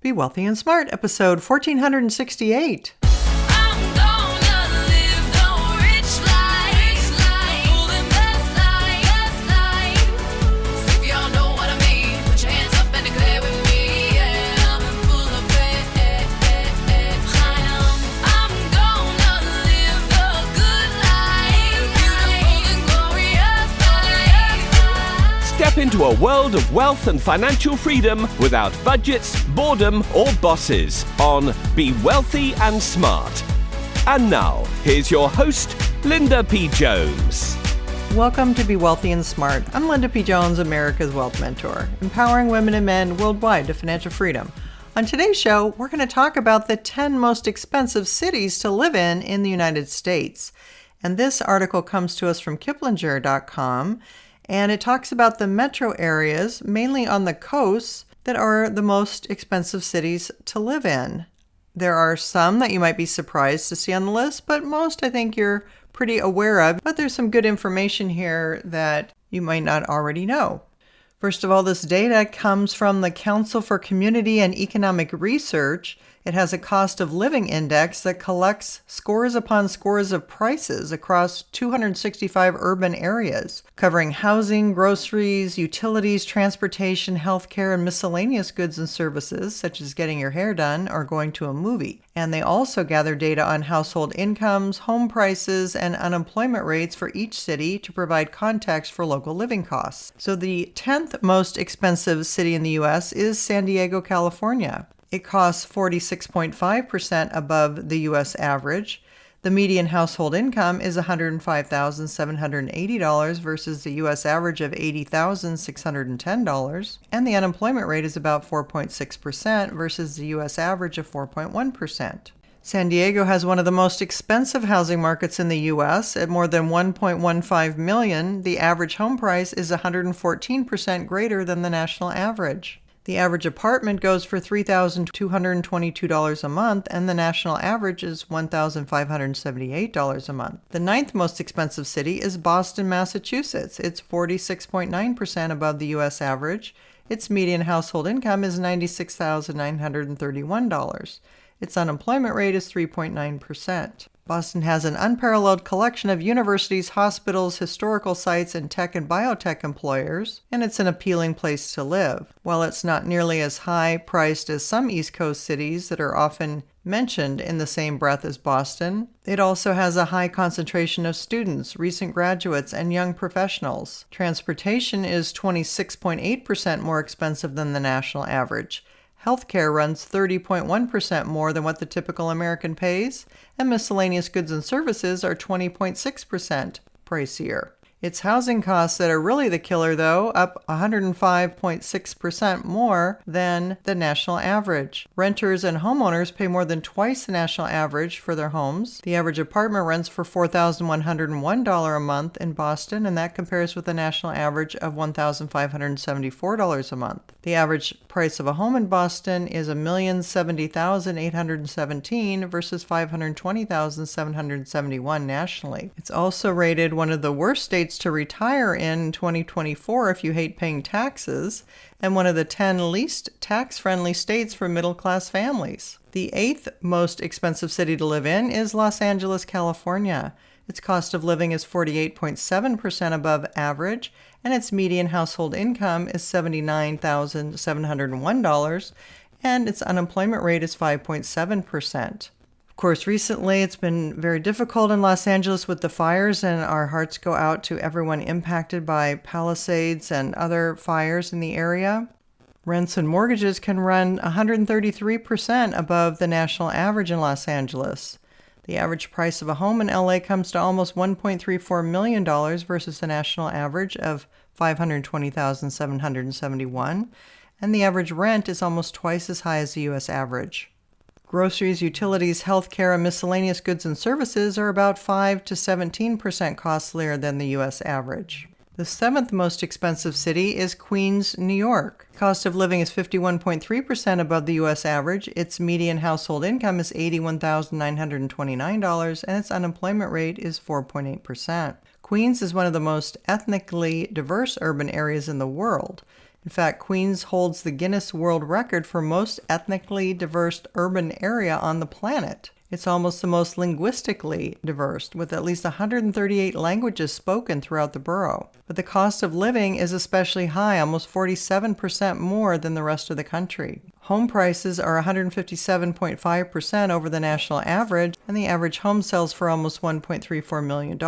Be Wealthy and Smart, episode 1468. Step into a world of wealth and financial freedom without budgets, boredom, or bosses on Be Wealthy and Smart. And now, here's your host, Linda P. Jones. Welcome to Be Wealthy and Smart. I'm Linda P. Jones, America's Wealth Mentor, empowering women and men worldwide to financial freedom. On today's show, we're going to talk about the 10 most expensive cities to live in the United States. And this article comes to us from Kiplinger.com. And it talks about the metro areas, mainly on the coasts, that are the most expensive cities to live in. There are some that you might be surprised to see on the list, but most I think you're pretty aware of. But there's some good information here that you might not already know. First of all, this data comes from the Council for Community and Economic Research. It has a cost of living index that collects scores upon scores of prices across 265 urban areas, covering housing, groceries, utilities, transportation, healthcare, and miscellaneous goods and services, such as getting your hair done or going to a movie. And they also gather data on household incomes, home prices, and unemployment rates for each city to provide context for local living costs. So the 10th most expensive city in the U.S. is San Diego, California. It costs 46.5% above the U.S. average. The median household income is $105,780 versus the U.S. average of $80,610. And the unemployment rate is about 4.6% versus the U.S. average of 4.1%. San Diego has one of the most expensive housing markets in the U.S. At more than $1.15 million, the average home price is 114% greater than the national average. The average apartment goes for $3,222 a month, and the national average is $1,578 a month. The 9th most expensive city is Boston, Massachusetts. It's 46.9% above the U.S. average. Its median household income is $96,931. Its unemployment rate is 3.9%. Boston has an unparalleled collection of universities, hospitals, historical sites, and tech and biotech employers, and it's an appealing place to live. While it's not nearly as high-priced as some East Coast cities that are often mentioned in the same breath as Boston, it also has a high concentration of students, recent graduates, and young professionals. Transportation is 26.8% more expensive than the national average. Healthcare runs 30.1% more than what the typical American pays, and miscellaneous goods and services are 20.6% pricier. It's housing costs that are really the killer, though, up 105.6% more than the national average. Renters and homeowners pay more than twice the national average for their homes. The average apartment rents for $4,101 a month in Boston, and that compares with the national average of $1,574 a month. The average price of a home in Boston is $1,070,817 versus $520,771 nationally. It's also rated one of the worst states to retire in 2024 if you hate paying taxes, and one of the 10 least tax-friendly states for middle-class families. The 8th most expensive city to live in is Los Angeles, California. Its cost of living is 48.7% above average, and its median household income is $79,701, and its unemployment rate is 5.7%. Of course, recently it's been very difficult in Los Angeles with the fires, and our hearts go out to everyone impacted by Palisades and other fires in the area. Rents and mortgages can run 133% above the national average in Los Angeles. The average price of a home in LA comes to almost $1.34 million versus the national average of $520,771, and the average rent is almost twice as high as the U.S. average. Groceries, utilities, healthcare, and miscellaneous goods and services are about 5 to 17% costlier than the U.S. average. The 7th most expensive city is Queens, New York. Cost of living is 51.3% above the U.S. average. Its median household income is $81,929, and its unemployment rate is 4.8%. Queens is one of the most ethnically diverse urban areas in the world. In fact, Queens holds the Guinness World Record for most ethnically diverse urban area on the planet. It's almost the most linguistically diverse, with at least 138 languages spoken throughout the borough. But the cost of living is especially high, almost 47% more than the rest of the country. Home prices are 157.5% over the national average, and the average home sells for almost $1.34 million,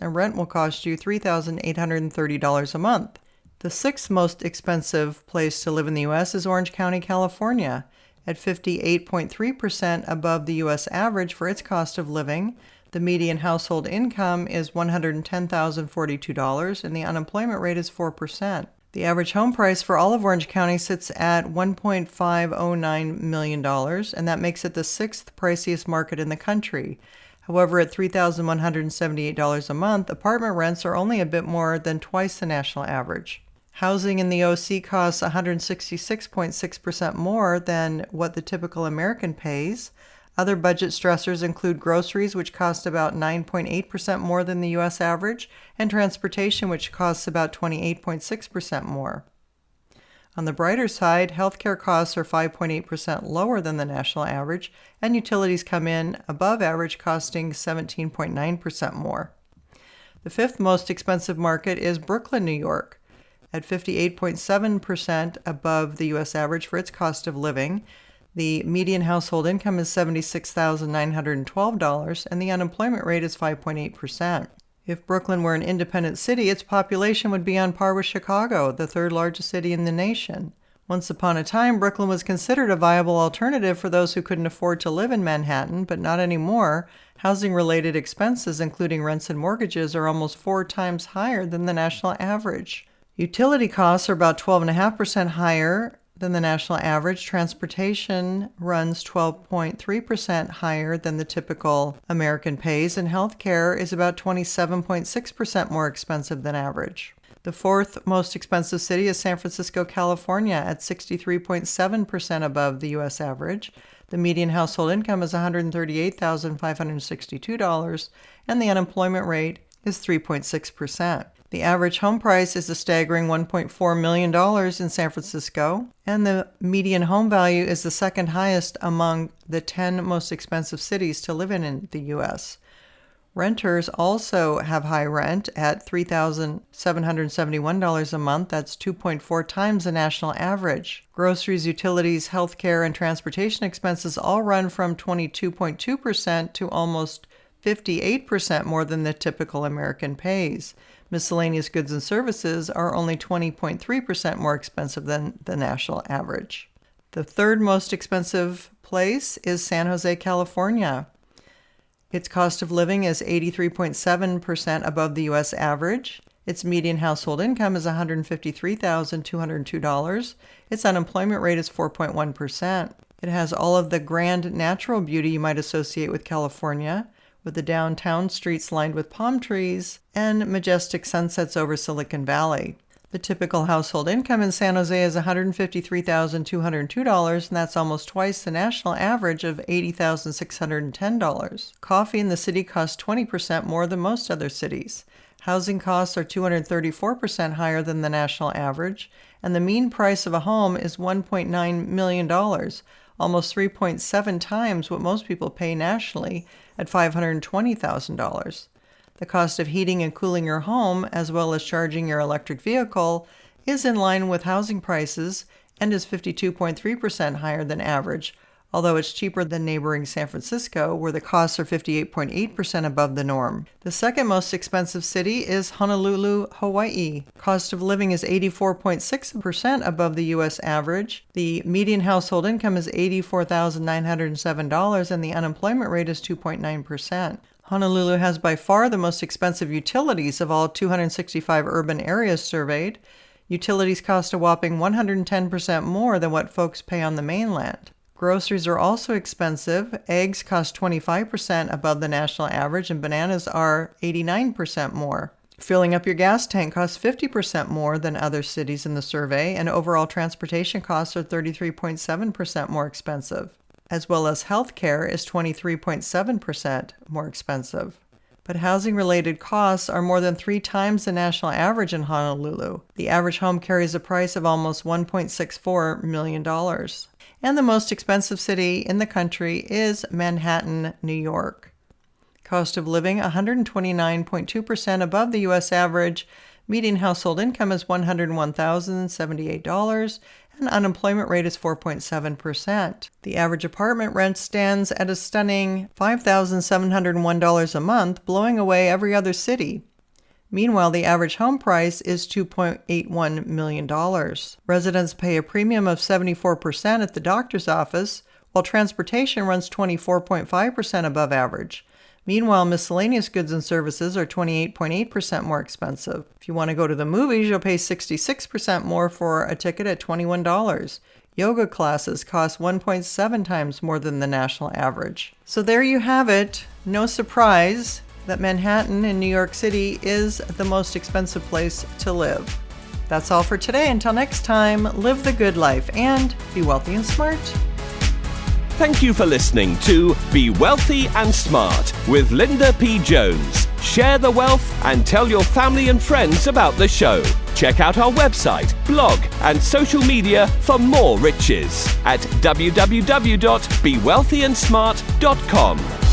and rent will cost you $3,830 a month. The sixth most expensive place to live in the U.S. is Orange County, California, at 58.3% above the U.S. average for its cost of living. The median household income is $110,042, and the unemployment rate is 4%. The average home price for all of Orange County sits at $1.509 million, and that makes it the sixth priciest market in the country. However, at $3,178 a month, apartment rents are only a bit more than twice the national average. Housing in the OC costs 166.6% more than what the typical American pays. Other budget stressors include groceries, which cost about 9.8% more than the U.S. average, and transportation, which costs about 28.6% more. On the brighter side, healthcare costs are 5.8% lower than the national average, and utilities come in above average, costing 17.9% more. The fifth most expensive market is Brooklyn, New York, at 58.7% above the U.S. average for its cost of living. The median household income is $76,912, and the unemployment rate is 5.8%. If Brooklyn were an independent city, its population would be on par with Chicago, the third largest city in the nation. Once upon a time, Brooklyn was considered a viable alternative for those who couldn't afford to live in Manhattan, but not anymore. Housing-related expenses, including rents and mortgages, are almost 4 times higher than the national average. Utility costs are about 12.5% higher than the national average. Transportation runs 12.3% higher than the typical American pays, and healthcare is about 27.6% more expensive than average. The fourth most expensive city is San Francisco, California, at 63.7% above the U.S. average. The median household income is $138,562, and the unemployment rate is 3.6%. The average home price is a staggering $1.4 million in San Francisco, and the median home value is the second highest among the 10 most expensive cities to live in the U.S. Renters also have high rent at $3,771 a month. That's 2.4 times the national average. Groceries, utilities, healthcare, and transportation expenses all run from 22.2% to almost 58% more than the typical American pays. Miscellaneous goods and services are only 20.3% more expensive than the national average. The third most expensive place is San Jose, California. Its cost of living is 83.7% above the U.S. average. Its median household income is $153,202. Its unemployment rate is 4.1%. It has all of the grand natural beauty you might associate with California, with the downtown streets lined with palm trees and majestic sunsets over Silicon Valley. The typical household income in San Jose is $153,202, and that's almost twice the national average of $80,610. Coffee in the city costs 20% more than most other cities. Housing costs are 234% higher than the national average, and the mean price of a home is $1.9 million, almost 3.7 times what most people pay nationally at $520,000. The cost of heating and cooling your home, as well as charging your electric vehicle, is in line with housing prices and is 52.3% higher than average, although it's cheaper than neighboring San Francisco, where the costs are 58.8% above the norm. The second most expensive city is Honolulu, Hawaii. Cost of living is 84.6% above the U.S. average. The median household income is $84,907, and the unemployment rate is 2.9%. Honolulu has by far the most expensive utilities of all 265 urban areas surveyed. Utilities cost a whopping 110% more than what folks pay on the mainland. Groceries are also expensive. Eggs cost 25% above the national average, and bananas are 89% more. Filling up your gas tank costs 50% more than other cities in the survey, and overall transportation costs are 33.7% more expensive, as well as healthcare is 23.7% more expensive. But housing-related costs are more than 3 times the national average in Honolulu. The average home carries a price of almost $1.64 million. And the most expensive city in the country is Manhattan, New York. Cost of living 129.2% above the U.S. average. Median household income is $101,078, and unemployment rate is 4.7%. The average apartment rent stands at a stunning $5,701 a month, blowing away every other city. Meanwhile, the average home price is $2.81 million. Residents pay a premium of 74% at the doctor's office, while transportation runs 24.5% above average. Meanwhile, miscellaneous goods and services are 28.8% more expensive. If you want to go to the movies, you'll pay 66% more for a ticket at $21. Yoga classes cost 1.7 times more than the national average. So there you have it. No surprise that Manhattan in New York City is the most expensive place to live. That's all for today. Until next time, live the good life and be wealthy and smart. Thank you for listening to Be Wealthy and Smart with Linda P. Jones. Share the wealth and tell your family and friends about the show. Check out our website, blog, and social media for more riches at www.bewealthyandsmart.com.